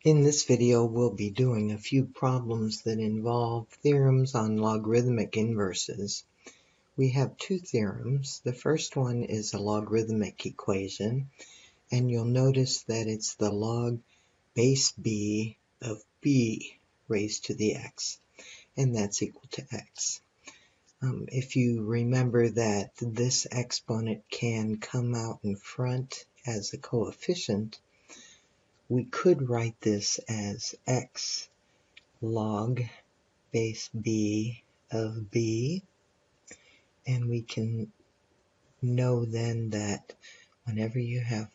In this video, we'll be doing a few problems that involve theorems on logarithmic inverses. We have two theorems. The first one is a logarithmic equation, and you'll notice that it's the log base b of b raised to the x, and that's equal to x. If you remember that this exponent can come out in front as a coefficient, we could write this as x log base b of b, and we can know then that whenever you have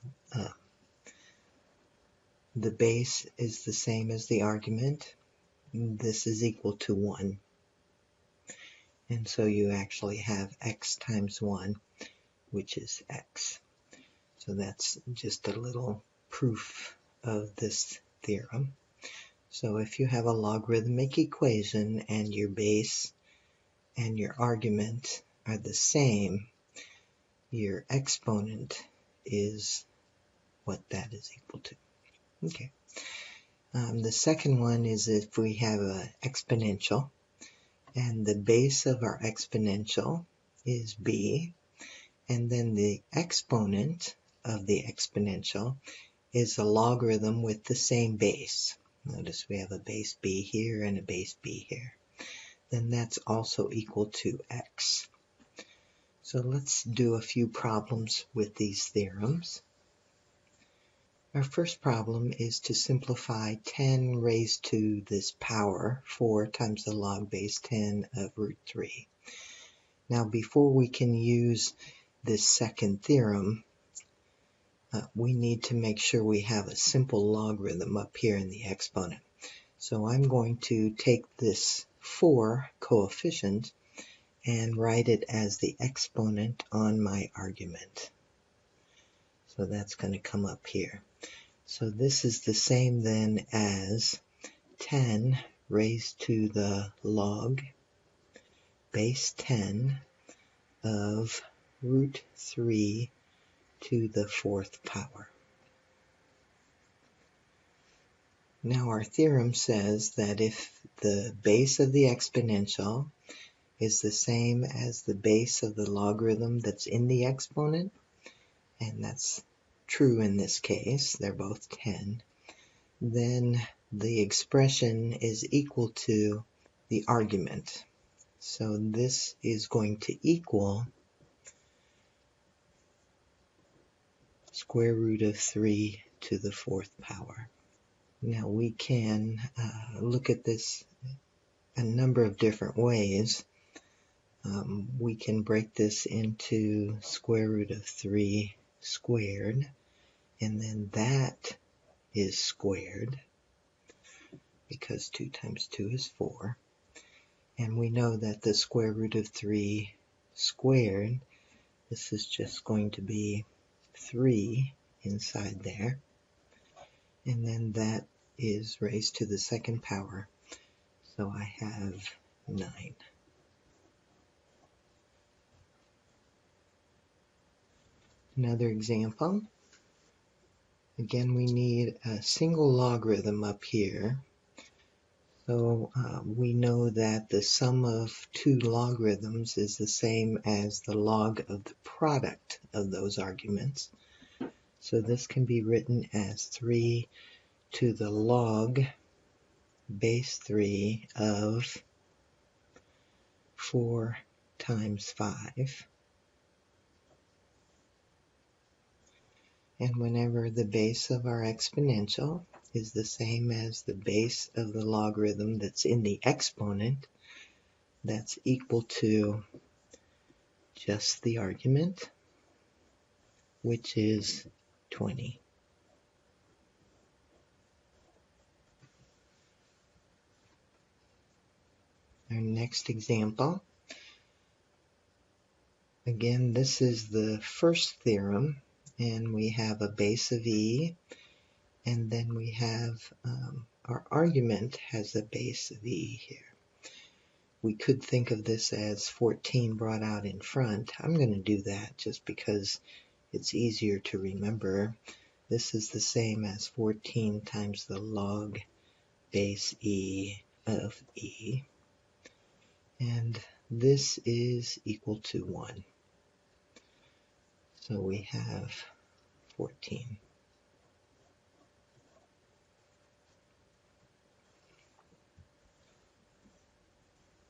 the base is the same as the argument, this is equal to 1. And so you actually have x times 1, which is x. So that's just a little proof of this theorem. So if you have a logarithmic equation and your base and your argument are the same, your exponent is what that is equal to. Okay. The second one is if we have an exponential, and the base of our exponential is b, and then the exponent of the exponential is a logarithm with the same base. Notice we have a base b here and a base b here. Then that's also equal to x. So let's do a few problems with these theorems. Our first problem is to simplify 10 raised to this power 4 times the log base 10 of root 3. Now before we can use this second theorem, we need to make sure we have a simple logarithm up here in the exponent. So I'm going to take this 4 coefficient and write it as the exponent on my argument. So that's going to come up here. So this is the same then as 10 raised to the log base 10 of root 3 to the 4th power. Now our theorem says that if the base of the exponential is the same as the base of the logarithm that's in the exponent, and that's true in this case, they're both 10, then the expression is equal to the argument. So this is going to equal square root of 3 to the 4th power. Now we can look at this a number of different ways. We can break this into square root of 3 squared, and then that is squared because 2 times 2 is 4. And we know that the square root of 3 squared, this is just going to be 3 inside there. And then that is raised to the 2nd power. So I have 9. Another example. Again, we need a single logarithm up here. So we know that the sum of two logarithms is the same as the log of the product of those arguments. So this can be written as 3 to the log base 3 of 4 times 5. And whenever the base of our exponential is the same as the base of the logarithm that's in the exponent, that's equal to just the argument, which is 20. Our next example. Again, this is the first theorem, and we have a base of e, and then we have our argument has a base of e here. We could think of this as 14 brought out in front. I'm going to do that just because it's easier to remember. This is the same as 14 times the log base e of e. And this is equal to 1. So we have 14.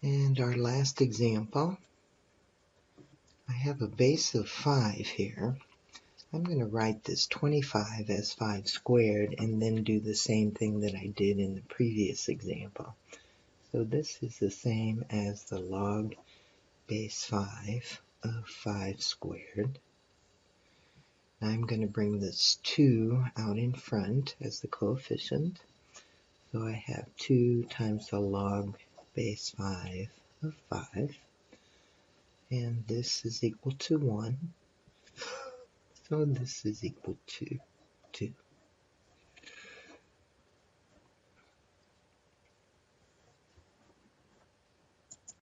And our last example, I have a base of 5 here. I'm going to write this 25 as 5 squared and then do the same thing that I did in the previous example. So this is the same as the log base 5 of 5 squared. I'm going to bring this 2 out in front as the coefficient. So I have 2 times the log base 5 of 5. And this is equal to 1. So this is equal to 2.